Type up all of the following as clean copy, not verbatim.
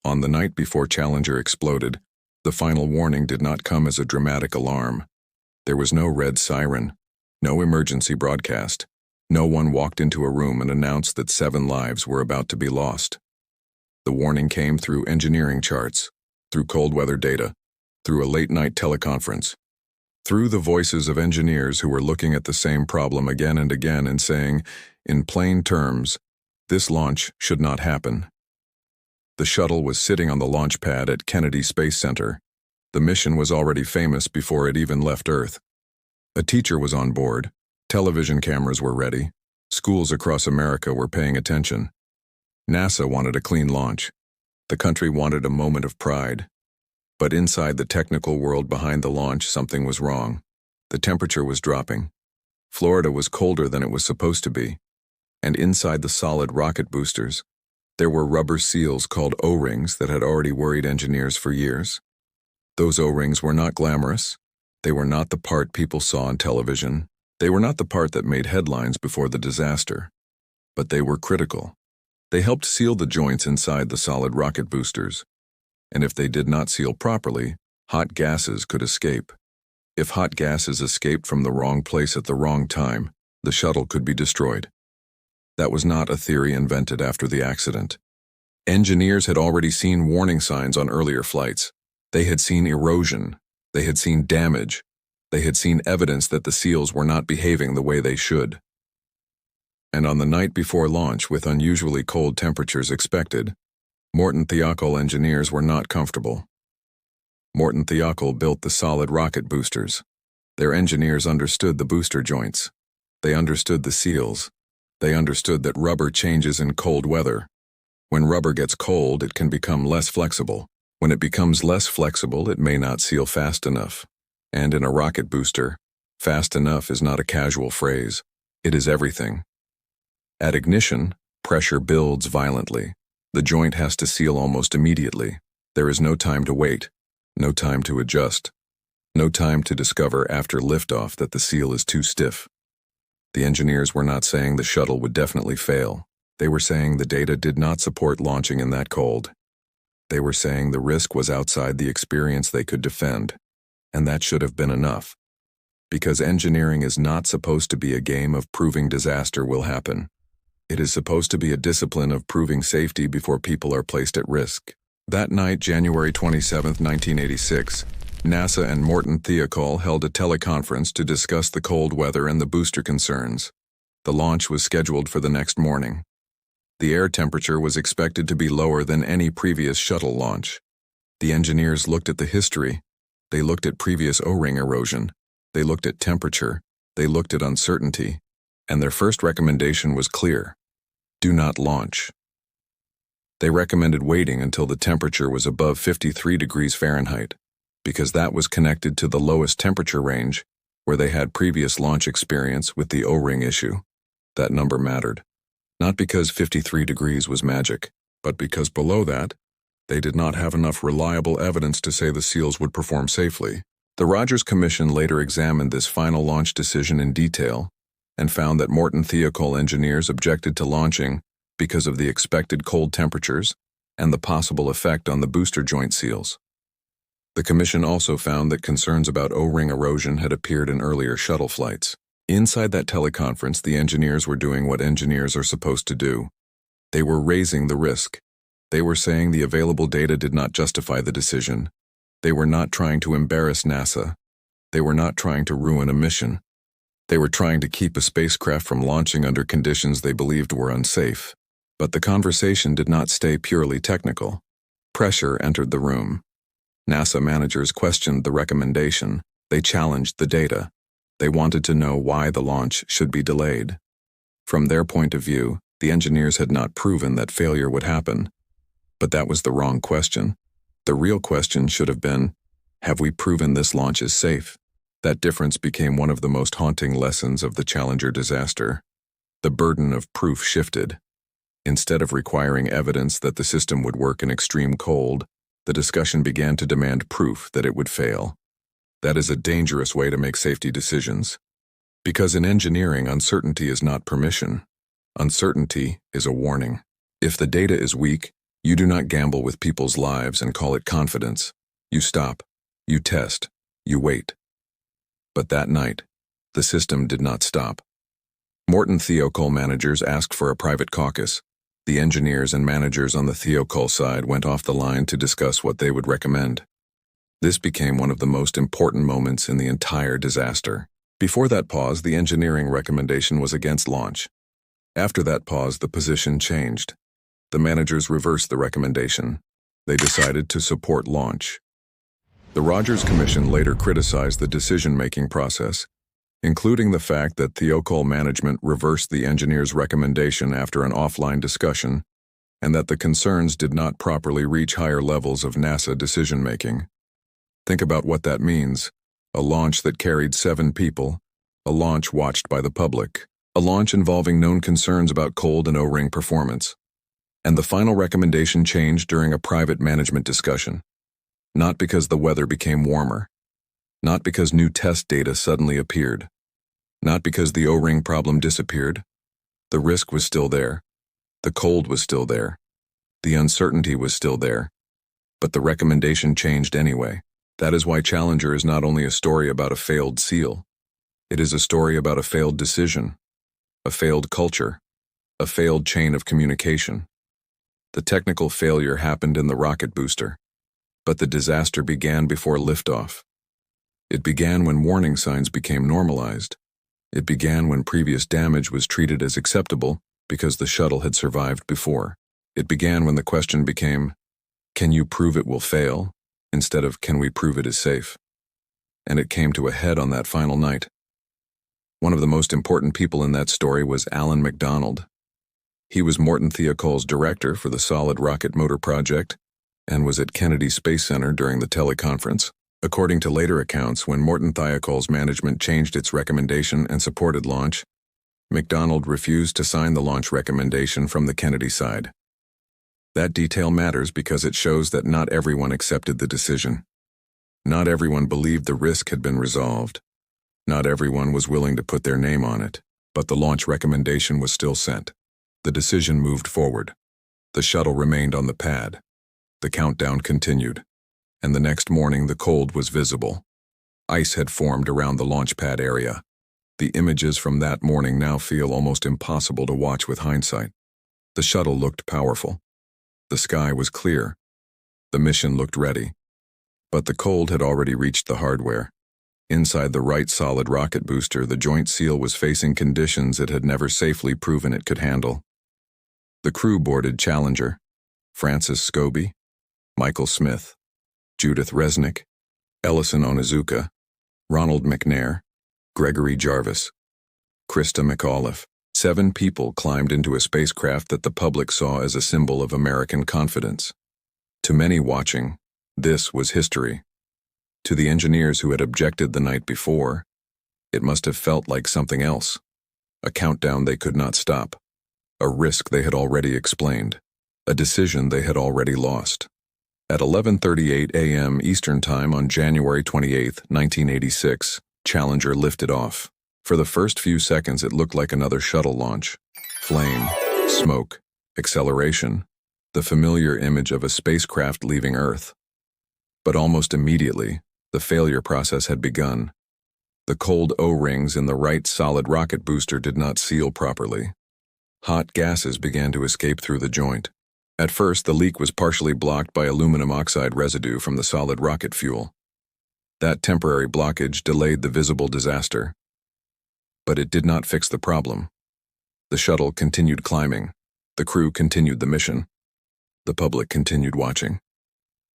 On the night before Challenger exploded, the final warning did not come as a dramatic alarm. There was no red siren, no emergency broadcast. No one walked into a room and announced that 7 lives were about to be lost. The warning came through engineering charts, through cold weather data, through a late-night teleconference, through the voices of engineers who were looking at the same problem again and again and saying, in plain terms, this launch should not happen. The shuttle was sitting on the launch pad at Kennedy Space Center. The mission was already famous before it even left Earth. A teacher was on board. Television cameras were ready. Schools across America were paying attention. NASA wanted a clean launch. The country wanted a moment of pride. But inside the technical world behind the launch, something was wrong. The temperature was dropping. Florida was colder than it was supposed to be. And inside the solid rocket boosters, there were rubber seals called O-rings that had already worried engineers for years. Those O-rings were not glamorous. They were not the part people saw on television. They were not the part that made headlines before the disaster. But they were critical. They helped seal the joints inside the solid rocket boosters. And if they did not seal properly, hot gases could escape. If hot gases escaped from the wrong place at the wrong time, the shuttle could be destroyed. That was not a theory invented after the accident. Engineers had already seen warning signs on earlier flights. They had seen erosion. They had seen damage. They had seen evidence that the seals were not behaving the way they should. And on the night before launch, with unusually cold temperatures expected, Morton Thiokol engineers were not comfortable. Morton Thiokol built the solid rocket boosters. Their engineers understood the booster joints. They understood the seals. They understood that rubber changes in cold weather. When rubber gets cold, it can become less flexible. When it becomes less flexible, it may not seal fast enough. And in a rocket booster, fast enough is not a casual phrase. It is everything. At ignition, pressure builds violently. The joint has to seal almost immediately. There is no time to wait, no time to adjust, no time to discover after liftoff that the seal is too stiff. The engineers were not saying the shuttle would definitely fail. They were saying the data did not support launching in that cold. They were saying the risk was outside the experience they could defend, and that should have been enough. Because engineering is not supposed to be a game of proving disaster will happen. It is supposed to be a discipline of proving safety before people are placed at risk. That night, January 27, 1986, NASA and Morton Thiokol held a teleconference to discuss the cold weather and the booster concerns. The launch was scheduled for the next morning. The air temperature was expected to be lower than any previous shuttle launch. The engineers looked at the history. They looked at previous O-ring erosion. They looked at temperature. They looked at uncertainty. And their first recommendation was clear: do not launch. They recommended waiting until the temperature was above 53 degrees Fahrenheit, because that was connected to the lowest temperature range, where they had previous launch experience with the O-ring issue. That number mattered. Not because 53 degrees was magic, but because below that, they did not have enough reliable evidence to say the seals would perform safely. The Rogers Commission later examined this final launch decision in detail and found that Morton Thiokol engineers objected to launching because of the expected cold temperatures and the possible effect on the booster joint seals. The commission also found that concerns about O-ring erosion had appeared in earlier shuttle flights. Inside that teleconference, the engineers were doing what engineers are supposed to do. They were raising the risk. They were saying the available data did not justify the decision. They were not trying to embarrass NASA. They were not trying to ruin a mission. They were trying to keep a spacecraft from launching under conditions they believed were unsafe. But the conversation did not stay purely technical. Pressure entered the room. NASA managers questioned the recommendation. They challenged the data. They wanted to know why the launch should be delayed. From their point of view, the engineers had not proven that failure would happen. But that was the wrong question. The real question should have been, have we proven this launch is safe? That difference became one of the most haunting lessons of the Challenger disaster. The burden of proof shifted. Instead of requiring evidence that the system would work in extreme cold, the discussion began to demand proof that it would fail. That is a dangerous way to make safety decisions. Because in engineering, uncertainty is not permission. Uncertainty is a warning. If the data is weak, You do not gamble with people's lives and call it confidence. You stop, you test, you wait. But that night, the system did not stop. Morton Thiokol managers asked for a private caucus. The engineers and managers on the Thiokol side went off the line to discuss what they would recommend. This became one of the most important moments in the entire disaster. Before that pause, the engineering recommendation was against launch. After that pause, the position changed. The managers reversed the recommendation. They decided to support launch. The Rogers Commission later criticized the decision-making process, including the fact that Thiokol management reversed the engineers' recommendation after an offline discussion, and that the concerns did not properly reach higher levels of NASA decision-making. Think about what that means. A launch that carried 7 people, a launch watched by the public, a launch involving known concerns about cold and O-ring performance. And the final recommendation changed during a private management discussion. Not because the weather became warmer. Not because new test data suddenly appeared. Not because the O-ring problem disappeared. The risk was still there. The cold was still there. The uncertainty was still there. But the recommendation changed anyway. That is why Challenger is not only a story about a failed seal. It is a story about a failed decision, a failed culture, a failed chain of communication. The technical failure happened in the rocket booster, but the disaster began before liftoff. It began when warning signs became normalized. It began when previous damage was treated as acceptable because the shuttle had survived before. It began when the question became, can you prove it will fail, instead of can we prove it is safe? And it came to a head on that final night. One of the most important people in that story was Alan McDonald. He was Morton Thiokol's director for the solid rocket motor project and was at Kennedy Space Center during the teleconference. According to later accounts, when Morton Thiokol's management changed its recommendation and supported launch, McDonald refused to sign the launch recommendation from the Kennedy side. That detail matters because it shows that not everyone accepted the decision. Not everyone believed the risk had been resolved. Not everyone was willing to put their name on it, but the launch recommendation was still sent. The decision moved forward. The shuttle remained on the pad. The countdown continued. And the next morning the cold was visible. Ice had formed around the launch pad area. The images from that morning now feel almost impossible to watch with hindsight. The shuttle looked powerful. The sky was clear. The mission looked ready. But the cold had already reached the hardware. Inside the right solid rocket booster, the joint seal was facing conditions it had never safely proven it could handle. The crew boarded Challenger: Francis Scobie, Michael Smith, Judith Resnick, Ellison Onizuka, Ronald McNair, Gregory Jarvis, Krista McAuliffe. 7 people climbed into a spacecraft that the public saw as a symbol of American confidence. To many watching, this was history. To the engineers who had objected the night before, it must have felt like something else. A countdown they could not stop. A risk they had already explained. A decision they had already lost. At 11:38 a.m. Eastern Time on January 28, 1986, Challenger lifted off. For the first few seconds it looked like another shuttle launch. Flame, smoke, acceleration, the familiar image of a spacecraft leaving Earth. But almost immediately, the failure process had begun. The cold O-rings in the right solid rocket booster did not seal properly. Hot gases began to escape through the joint. At first, the leak was partially blocked by aluminum oxide residue from the solid rocket fuel. That temporary blockage delayed the visible disaster. But it did not fix the problem. The shuttle continued climbing. The crew continued the mission. The public continued watching.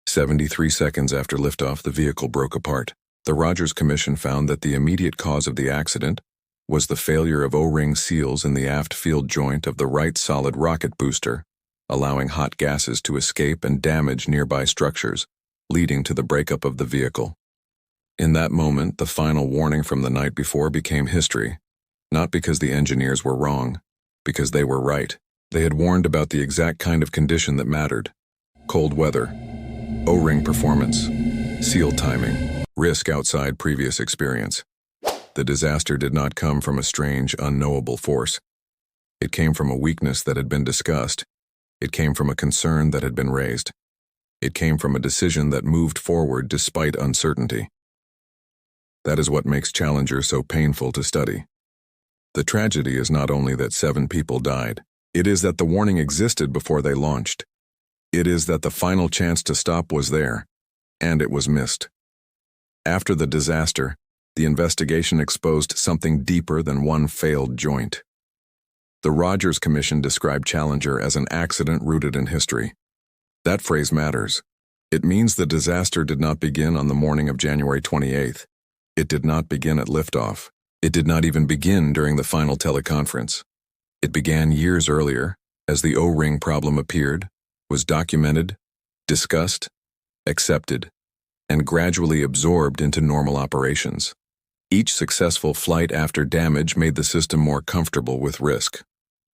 73 seconds after liftoff, the vehicle broke apart. The Rogers Commission found that the immediate cause of the accident was the failure of O-ring seals in the aft field joint of the right solid rocket booster, allowing hot gases to escape and damage nearby structures, leading to the breakup of the vehicle. In that moment, the final warning from the night before became history, not because the engineers were wrong, because they were right. They had warned about the exact kind of condition that mattered: cold weather, O-ring performance, seal timing, risk outside previous experience. The disaster did not come from a strange, unknowable force. It came from a weakness that had been discussed. It came from a concern that had been raised. It came from a decision that moved forward despite uncertainty. That is what makes Challenger so painful to study. The tragedy is not only that 7 people died, it is that the warning existed before they launched. It is that the final chance to stop was there, and it was missed. After the disaster, the investigation exposed something deeper than one failed joint. The Rogers Commission described Challenger as an accident rooted in history. That phrase matters. It means the disaster did not begin on the morning of January 28th. It did not begin at liftoff. It did not even begin during the final teleconference. It began years earlier, as the O-ring problem appeared, was documented, discussed, accepted, and gradually absorbed into normal operations. Each successful flight after damage made the system more comfortable with risk.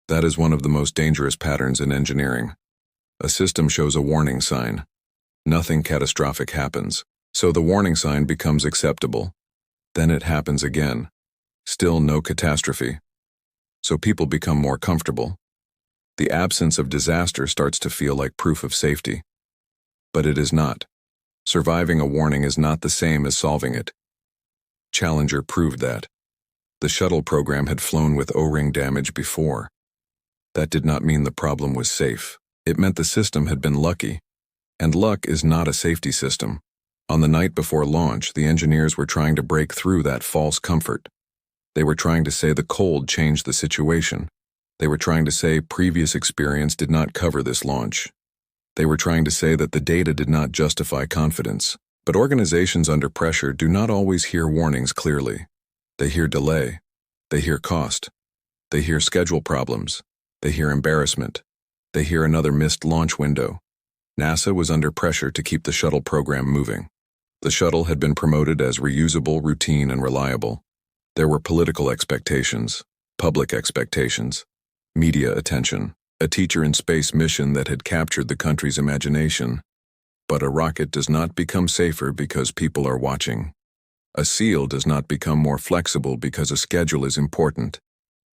That is one of the most dangerous patterns in engineering. A system shows a warning sign. Nothing catastrophic happens, so the warning sign becomes acceptable. Then it happens again. Still no catastrophe. So people become more comfortable. The absence of disaster starts to feel like proof of safety. But it is not. Surviving a warning is not the same as solving it. Challenger proved that. The shuttle program had flown with O-ring damage before. That did not mean the problem was safe. It meant the system had been lucky. And luck is not a safety system. On the night before launch, the engineers were trying to break through that false comfort. They were trying to say the cold changed the situation. They were trying to say previous experience did not cover this launch. They were trying to say that the data did not justify confidence. But organizations under pressure do not always hear warnings clearly. They hear delay. They hear cost. They hear schedule problems. They hear embarrassment. They hear another missed launch window. NASA was under pressure to keep the shuttle program moving. The shuttle had been promoted as reusable, routine, and reliable. There were political expectations, public expectations, media attention, a teacher in space mission that had captured the country's imagination. But a rocket does not become safer because people are watching. A SEAL does not become more flexible because a schedule is important.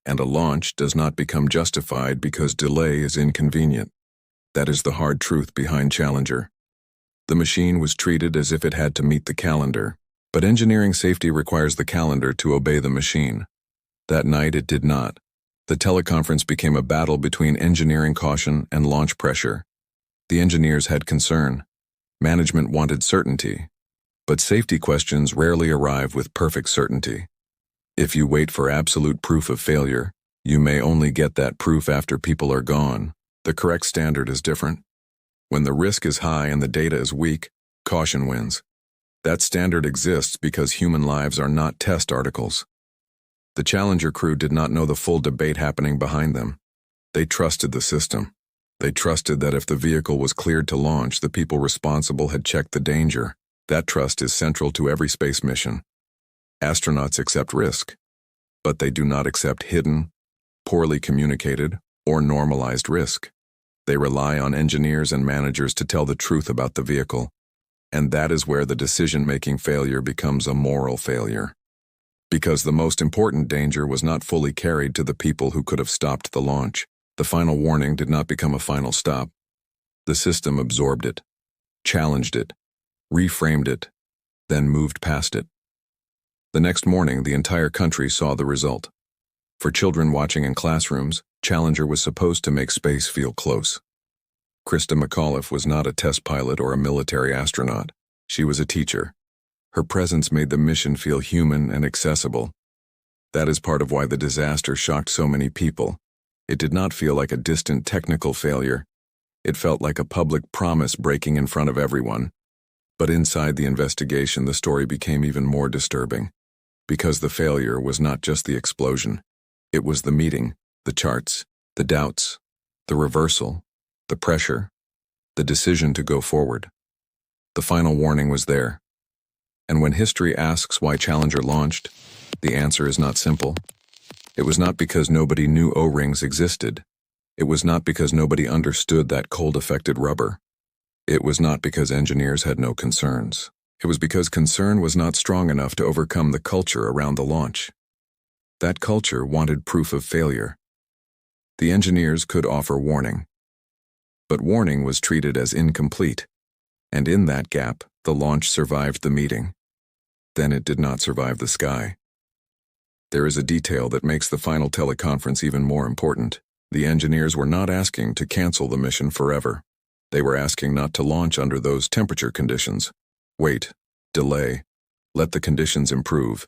And a launch does not become justified because delay is inconvenient. That is the hard truth behind Challenger. The machine was treated as if it had to meet the calendar, but engineering safety requires the calendar to obey the machine. That night it did not. The teleconference became a battle between engineering caution and launch pressure. The engineers had concern. Management wanted certainty. But safety questions rarely arrive with perfect certainty. If you wait for absolute proof of failure, you may only get that proof after people are gone. The correct standard is different. When the risk is high and the data is weak, caution wins. That standard exists because human lives are not test articles. The Challenger crew did not know the full debate happening behind them. They trusted the system. They trusted that if the vehicle was cleared to launch, the people responsible had checked the danger. That trust is central to every space mission. Astronauts accept risk, but they do not accept hidden, poorly communicated, or normalized risk. They rely on engineers and managers to tell the truth about the vehicle, and that is where the decision-making failure becomes a moral failure. Because the most important danger was not fully carried to the people who could have stopped the launch. The final warning did not become a final stop. The system absorbed it, challenged it, reframed it, then moved past it. The next morning, the entire country saw the result. For children watching in classrooms, Challenger was supposed to make space feel close. Krista McAuliffe was not a test pilot or a military astronaut. She was a teacher. Her presence made the mission feel human and accessible. That is part of why the disaster shocked so many people. It did not feel like a distant technical failure. It felt like a public promise breaking in front of everyone. But inside the investigation, the story became even more disturbing. Because the failure was not just the explosion. It was the meeting, the charts, the doubts, the reversal, the pressure, the decision to go forward. The final warning was there. And when history asks why Challenger launched, the answer is not simple. It was not because nobody knew O-rings existed. It was not because nobody understood that cold-affected rubber. It was not because engineers had no concerns. It was because concern was not strong enough to overcome the culture around the launch. That culture wanted proof of failure. The engineers could offer warning. But warning was treated as incomplete, and in that gap, the launch survived the meeting. Then it did not survive the sky. There is a detail that makes the final teleconference even more important. The engineers were not asking to cancel the mission forever. They were asking not to launch under those temperature conditions. Wait, delay, let the conditions improve.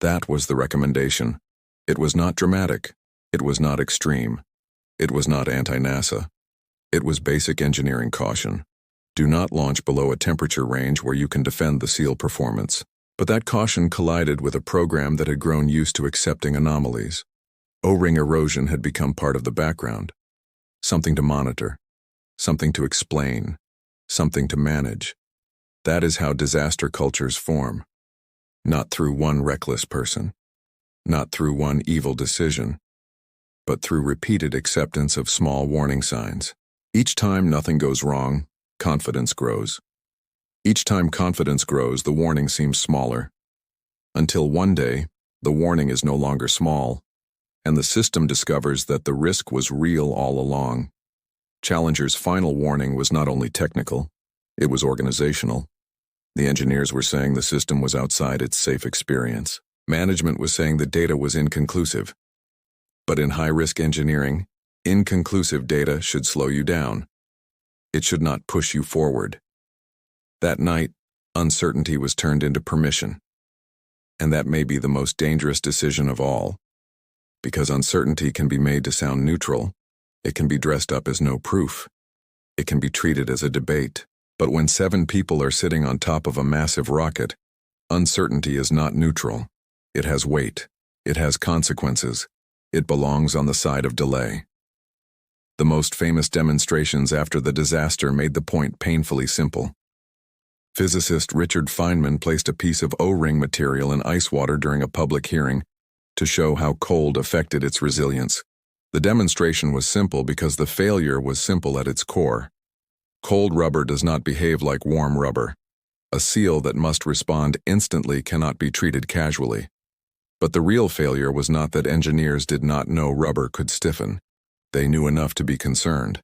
That was the recommendation. It was not dramatic. It was not extreme. It was not anti-NASA. It was basic engineering caution. Do not launch below a temperature range where you can defend the SEAL performance. But that caution collided with a program that had grown used to accepting anomalies. O-ring erosion had become part of the background. Something to monitor. Something to explain. Something to manage. That is how disaster cultures form. Not through one reckless person. Not through one evil decision. But through repeated acceptance of small warning signs. Each time nothing goes wrong, confidence grows. Each time confidence grows, the warning seems smaller. Until one day, the warning is no longer small, and the system discovers that the risk was real all along. Challenger's final warning was not only technical, it was organizational. The engineers were saying the system was outside its safe experience. Management was saying the data was inconclusive. But in high-risk engineering, inconclusive data should slow you down. It should not push you forward. That night, uncertainty was turned into permission. And that may be the most dangerous decision of all. Because uncertainty can be made to sound neutral, it can be dressed up as no proof. It can be treated as a debate. But when 7 people are sitting on top of a massive rocket, uncertainty is not neutral. It has weight. It has consequences. It belongs on the side of delay. The most famous demonstrations after the disaster made the point painfully simple. Physicist Richard Feynman placed a piece of O-ring material in ice water during a public hearing to show how cold affected its resilience. The demonstration was simple because the failure was simple at its core. Cold rubber does not behave like warm rubber. A seal that must respond instantly cannot be treated casually. But the real failure was not that engineers did not know rubber could stiffen. They knew enough to be concerned.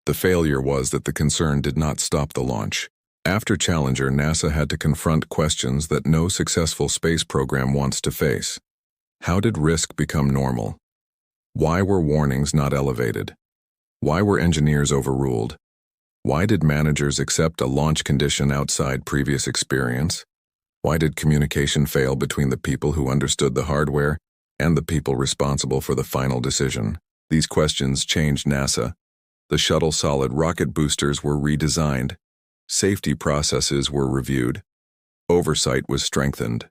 The failure was that the concern did not stop the launch. After Challenger, NASA had to confront questions that no successful space program wants to face. How did risk become normal? Why were warnings not elevated? Why were engineers overruled? Why did managers accept a launch condition outside previous experience? Why did communication fail between the people who understood the hardware and the people responsible for the final decision? These questions changed NASA. The Shuttle solid rocket boosters were redesigned. Safety processes were reviewed. Oversight was strengthened.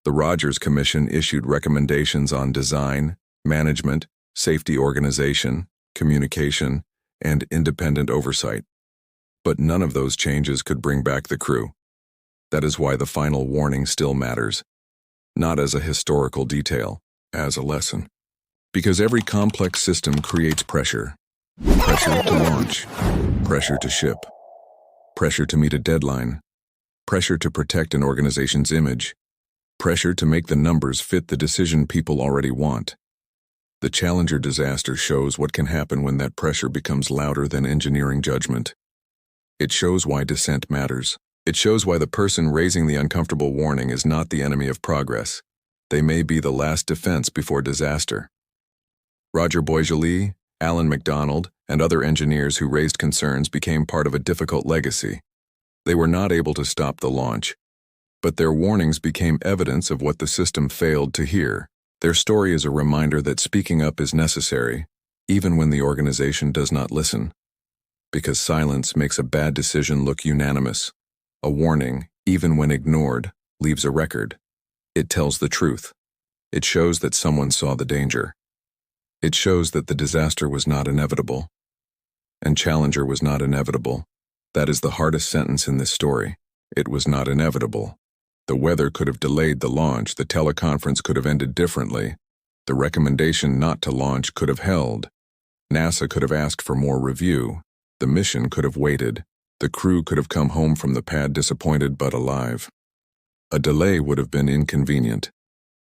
The Rogers Commission issued recommendations on design, management, safety organization, communication, and independent oversight. But none of those changes could bring back the crew. That is why the final warning still matters. Not as a historical detail, as a lesson. Because every complex system creates pressure. Pressure to launch. Pressure to ship. Pressure to meet a deadline. Pressure to protect an organization's image. Pressure to make the numbers fit the decision people already want. The Challenger disaster shows what can happen when that pressure becomes louder than engineering judgment. It shows why dissent matters. It shows why the person raising the uncomfortable warning is not the enemy of progress. They may be the last defense before disaster. Roger Boisjoli, Alan MacDonald, and other engineers who raised concerns became part of a difficult legacy. They were not able to stop the launch, but their warnings became evidence of what the system failed to hear. Their story is a reminder that speaking up is necessary, even when the organization does not listen. Because silence makes a bad decision look unanimous. A warning, even when ignored, leaves a record. It tells the truth. It shows that someone saw the danger. It shows that the disaster was not inevitable. And Challenger was not inevitable. That is the hardest sentence in this story. It was not inevitable. The weather could have delayed the launch. The teleconference could have ended differently. The recommendation not to launch could have held. NASA could have asked for more review. The mission could have waited. The crew could have come home from the pad disappointed but alive. A delay would have been inconvenient.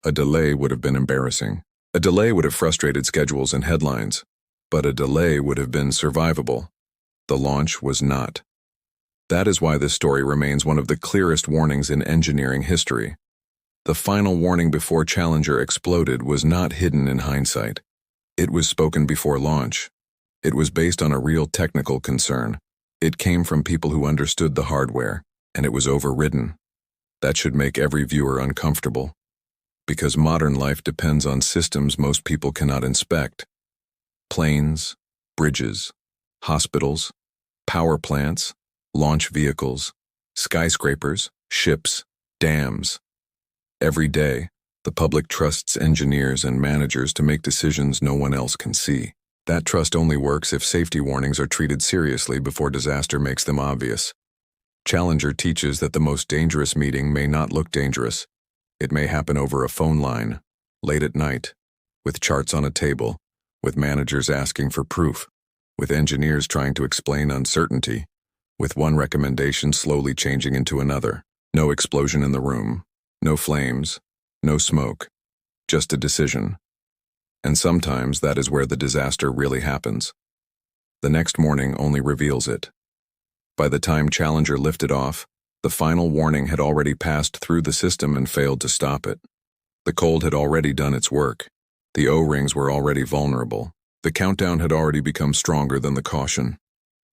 A delay would have been embarrassing. A delay would have frustrated schedules and headlines. But a delay would have been survivable. The launch was not. That is why this story remains one of the clearest warnings in engineering history. The final warning before Challenger exploded was not hidden in hindsight. It was spoken before launch. It was based on a real technical concern. It came from people who understood the hardware, and it was overridden. That should make every viewer uncomfortable, because modern life depends on systems most people cannot inspect. Planes, bridges, hospitals, power plants, launch vehicles, skyscrapers, ships, dams. Every day, the public trusts engineers and managers to make decisions no one else can see. That trust only works if safety warnings are treated seriously before disaster makes them obvious. Challenger teaches that the most dangerous meeting may not look dangerous. It may happen over a phone line, late at night, with charts on a table, with managers asking for proof, with engineers trying to explain uncertainty, with one recommendation slowly changing into another. No explosion in the room, no flames, no smoke, just a decision. And sometimes that is where the disaster really happens. The next morning only reveals it. By the time Challenger lifted off, the final warning had already passed through the system and failed to stop it. The cold had already done its work. The O-rings were already vulnerable. The countdown had already become stronger than the caution.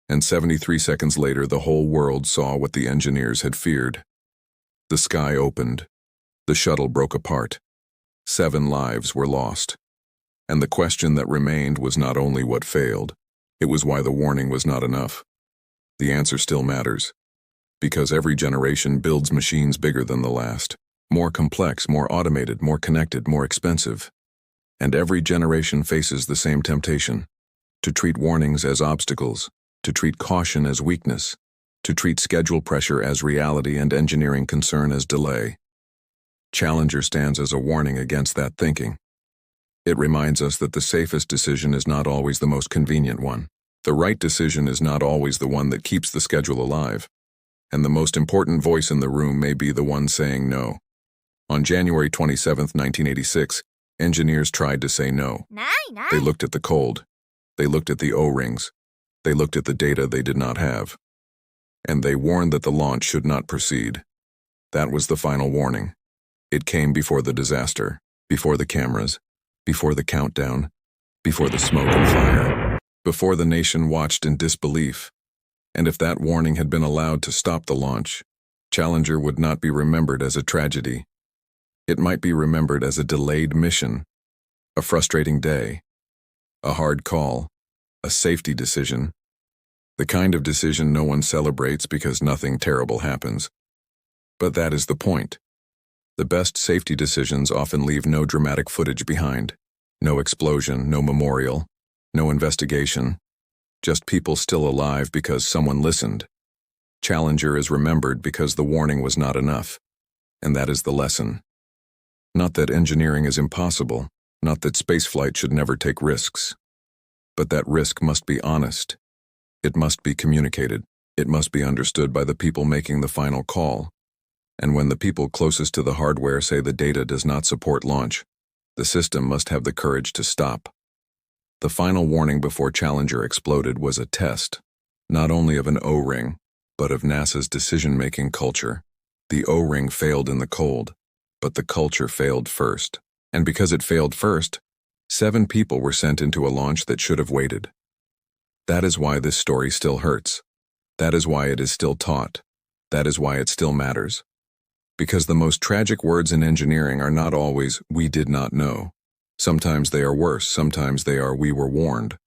And 73 seconds later, the whole world saw what the engineers had feared. The sky opened. The shuttle broke apart. 7 lives were lost. And the question that remained was not only what failed, it was why the warning was not enough. The answer still matters. Because every generation builds machines bigger than the last, more complex, more automated, more connected, more expensive. And every generation faces the same temptation: to treat warnings as obstacles, to treat caution as weakness, to treat schedule pressure as reality and engineering concern as delay. Challenger stands as a warning against that thinking. It reminds us that the safest decision is not always the most convenient one. The right decision is not always the one that keeps the schedule alive. And the most important voice in the room may be the one saying no. On January 27, 1986, engineers tried to say no. They looked at the cold. They looked at the O-rings. They looked at the data they did not have. And they warned that the launch should not proceed. That was the final warning. It came before the disaster, before the cameras, before the countdown, before the smoke and fire, before the nation watched in disbelief. And if that warning had been allowed to stop the launch, Challenger would not be remembered as a tragedy. It might be remembered as a delayed mission, a frustrating day, a hard call, a safety decision, the kind of decision no one celebrates because nothing terrible happens. But that is the point. The best safety decisions often leave no dramatic footage behind. No explosion, no memorial, no investigation. Just people still alive because someone listened. Challenger is remembered because the warning was not enough. And that is the lesson. Not that engineering is impossible, not that spaceflight should never take risks. But that risk must be honest. It must be communicated. It must be understood by the people making the final call. And when the people closest to the hardware say the data does not support launch, the system must have the courage to stop. The final warning before Challenger exploded was a test, not only of an O-ring, but of NASA's decision-making culture. The O-ring failed in the cold, but the culture failed first. And because it failed first, 7 people were sent into a launch that should have waited. That is why this story still hurts. That is why it is still taught. That is why it still matters. Because the most tragic words in engineering are not always, "we did not know." Sometimes they are worse, sometimes they are, "we were warned."